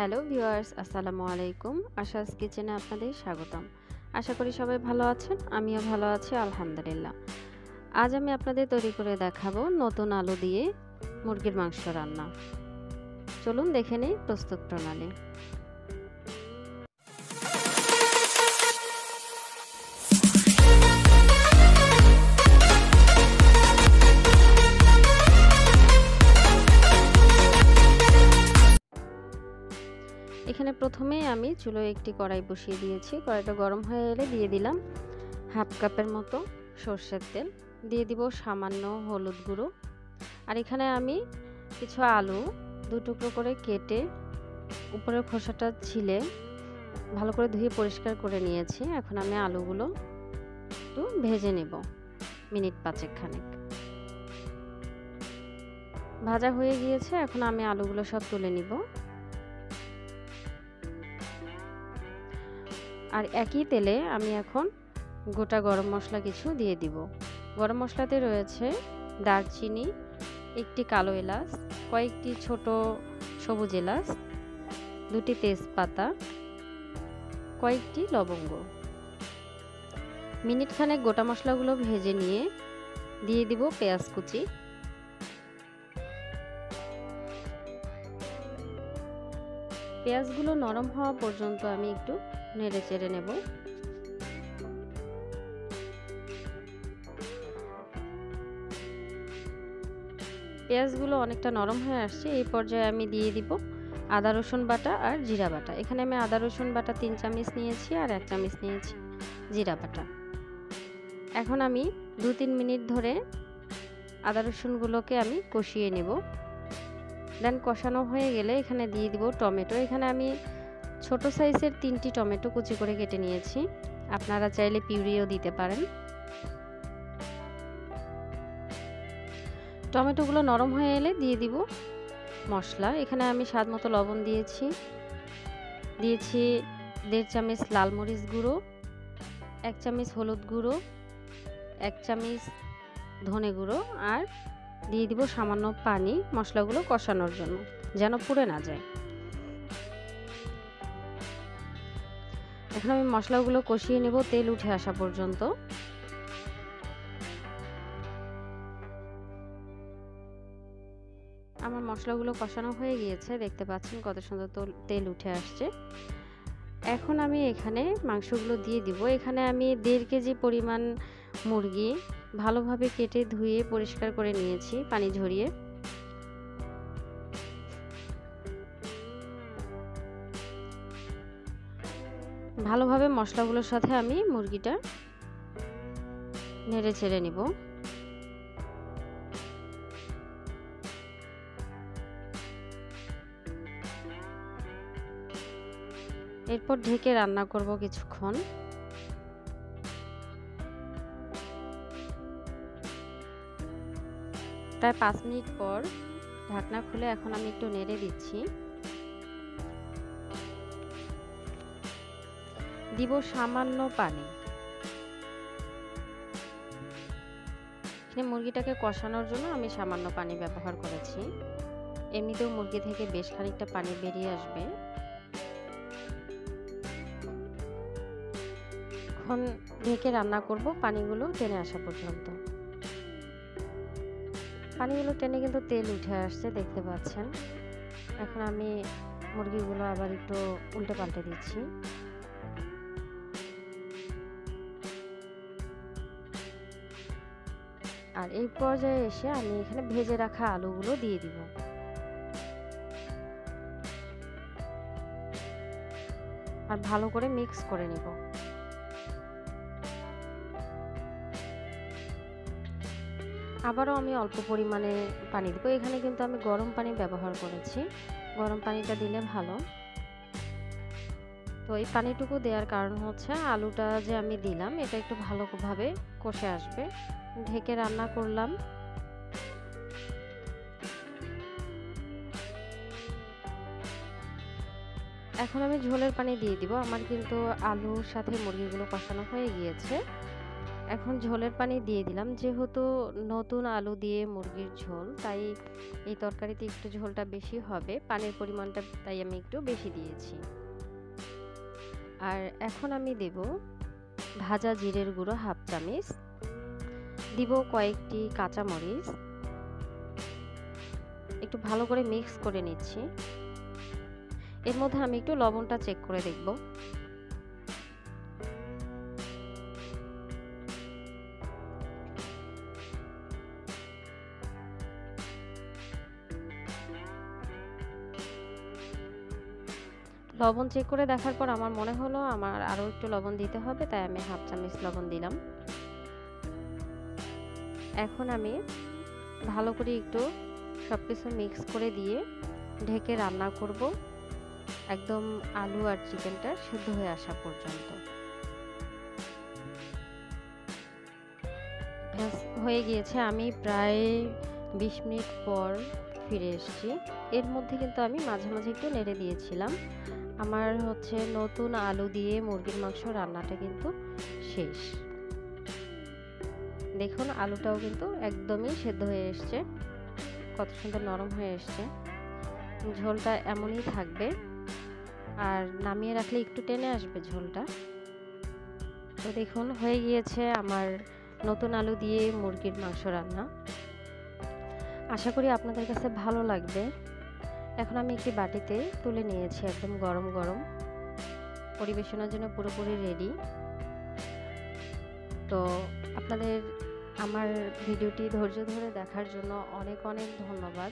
Hello viewers, আসসালামু আলাইকুম। আশাস কিচেনে আপনাদের স্বাগতম। আশা করি সবাই ভালো আছেন। আমিও ভালো আছি আলহামদুলিল্লাহ। আজ আমি আপনাদের তৈরি করে দেখাবো নতুন আলু দিয়ে মুরগির মাংস রান্না। চলুন দেখে নেই প্রস্তুত প্রণালী। এখানে প্রথমেই আমি চুলোয় একটি কড়াই বসিয়ে দিয়েছি। কড়াইটা গরম হয়ে এলে দিয়ে দিলাম হাফ কাপের মতো সরষের তেল, দিয়ে দিব সামান্য হলুদ গুঁড়ো। আর এখানে আমি কিছু আলু দু টুকরো করে কেটে উপরের খোসাটা ছিলে ভালো করে ধুয়ে পরিষ্কার করে নিয়েছি। এখন আমি আলুগুলো একটু ভেজে নেব মিনিট 5 খানেক। ভাজা হয়ে গিয়েছে, এখন আমি আলুগুলো সব তুলে নিব। আর একই তেলে আমি এখন গোটা গরম মশলা কিছু দিয়ে দিব। গরম মশলাতে রয়েছে দারচিনি, একটি কালো এলাচ, কয়েকটি ছোট সবুজ এলাচ, দুটি তেজপাতা, কয়েকটি লবঙ্গ। মিনিট খানেক গোটা মশলাগুলো ভেজে নিয়ে দিয়ে দিব পেঁয়াজ কুচি। পেঁয়াজগুলো নরম হওয়া পর্যন্ত আমি একটু নেড়ে চেড়ে নেব। পেঁয়াজগুলো অনেকটা নরম হয়ে আসছে, এই পর্যায়ে আমি দিয়ে দিব আদা রসুন বাটা আর জিরা বাটা। এখানে আমি আদা রসুন বাটা 3 চামচ নিয়েছি আর 1 চামচ নিয়েছি জিরা বাটা। এখন আমি 2-3 মিনিট ধরে আদা রসুনগুলোকে আমি কষিয়ে নেব। দেন কষানো হয়ে গেলে এখানে দিয়ে দিব টমেটো। এখানে আমি ছোট সাইজের 3টি টমেটো কুচি করে কেটে নিয়েছি, আপনারা চাইলে পিউরিও দিতে পারেন। টমেটোগুলো নরম হয়ে এলে দিয়ে দিব মশলা। এখানে আমি স্বাদ মতো লবণ দিয়েছি 1.5 চামচ লাল মরিচ গুঁড়ো, 1 চামচ হলুদ গুঁড়ো, 1 চামচ ধনে গুঁড়ো, আর দিয়ে দিব সামান্য পানি মশলাগুলো কষানোর জন্য, যেন পুড়ে না যায়। এখন আমি মশলাগুলো কষিয়ে নেব তেল উঠে আসা পর্যন্ত। আমার মশলাগুলো কষানো হয়ে গিয়েছে, দেখতে পাচ্ছেন কত সুন্দর তেল উঠে আসছে। এখন আমি এখানে মাংসগুলো দিয়ে দিব। এখানে আমি 1.5 কেজি পরিমাণ মুরগি ভালোভাবে কেটে ধুয়ে পরিষ্কার করে নিয়েছি পানি ঝরিয়ে। ভালোভাবে মশলাগুলোর সাথে আমি মুরগিটা নেড়ে চেড়ে নিব। এরপর ঢেকে রান্না করব কিছুক্ষণ। প্রায় 5 মিনিট পর ঢাকনা খুলে এখন আমি একটু নেড়ে দিচ্ছি। দিব সামান্য পানি। মুরগিটাকে কষানোর জন্য আমি সামান্য পানি ব্যবহার করেছি। এমনিতেও মুরগি থেকে বেশ খানিকটা পানি বেরিয়ে আসবে। এখন ঢেকে রান্না করব পানিগুলো টেনে আসা পর্যন্ত। পানিগুলো টেনে কিন্তু তেল উঠে আসছে, দেখতে পাচ্ছেন। এখন আমি মুরগিগুলো আবার একটু উল্টে পাল্টে দিচ্ছি। আর এই পর্যায়ে এসে আমি এখানে ভেজে রাখা আলুগুলো দিয়ে দিব। আর ভালো করে মিক্স করে নিব। আবারও আমি অল্প পরিমাণে পানি দিব। এখানে কিন্তু আমি গরম পানি ব্যবহার করেছি, গরম পানিটা দিলে ভালো। তো এই পানিটুকু দেওয়ার কারণ হচ্ছে আলুটা যে আমি দিলাম এটা একটু ভালোভাবে কষে আসবে। ঢেকে রান্না করলাম। এখন আমি ঝোলের পানি দিয়ে দিব। আমার কিন্তু আলুর সাথে মুরগিগুলো কষানো হয়ে গিয়েছে। এখন ঝোলের পানি দিয়ে দিলাম। যেহেতু নতুন আলু দিয়ে মুরগির ঝোল, তাই এই তরকারিতে একটু ঝোলটা বেশি হবে, পানির পরিমাণটা তাই আমি একটু বেশি দিয়েছি। আর এখন আমি দেব ভাজা জিরের গুঁড়ো 1/2 চামচ, দিব কয়েকটি কাঁচামরিচ, একটু ভালো করে মিক্স করে নিচ্ছি। এর মধ্যে আমি একটু লবণটা চেক করে দেখব। লবণ চেক করে দেখার পর আমার মনে হলো আমার আরও একটু লবণ দিতে হবে, তাই আমি 1/2 চামচ লবণ দিলাম। এখন আমি ভালো করে একটু সব কিছু মিক্স করে দিয়ে ঢেকে রান্না করব, একদম আলু আর চিকেনটা সিদ্ধ হয়ে আসা পর্যন্ত। হয়ে গিয়েছে, আমি প্রায় 20 মিনিট পর ফিরে এসেছি। এর মধ্যে কিন্তু আমি মাঝে মাঝে একটু নেড়ে দিয়েছিলাম। আমার হচ্ছে নতুন আলু দিয়ে মুরগির মাংস রান্নাটা কিন্তু শেষ। দেখুন আলুটাও কিন্তু একদমই সেদ্ধ হয়ে এসছে, কত সুন্দর নরম হয়ে এসছে। ঝোলটা এমনই থাকবে, আর নামিয়ে রাখলে একটু টেনে আসবে ঝোলটা। তো দেখুন হয়ে গিয়েছে আমার নতুন আলু দিয়ে মুরগির মাংস রান্না। আশা করি আপনাদের কাছে ভালো লাগবে। এখন আমি একটি বাটিতে তুলে নিয়েছি, একদম গরম গরম, পরিবেশনের জন্য পুরোপুরি রেডি। তো আপনাদের আমার ভিডিওটি ধৈর্য ধরে দেখার জন্য অনেক অনেক ধন্যবাদ।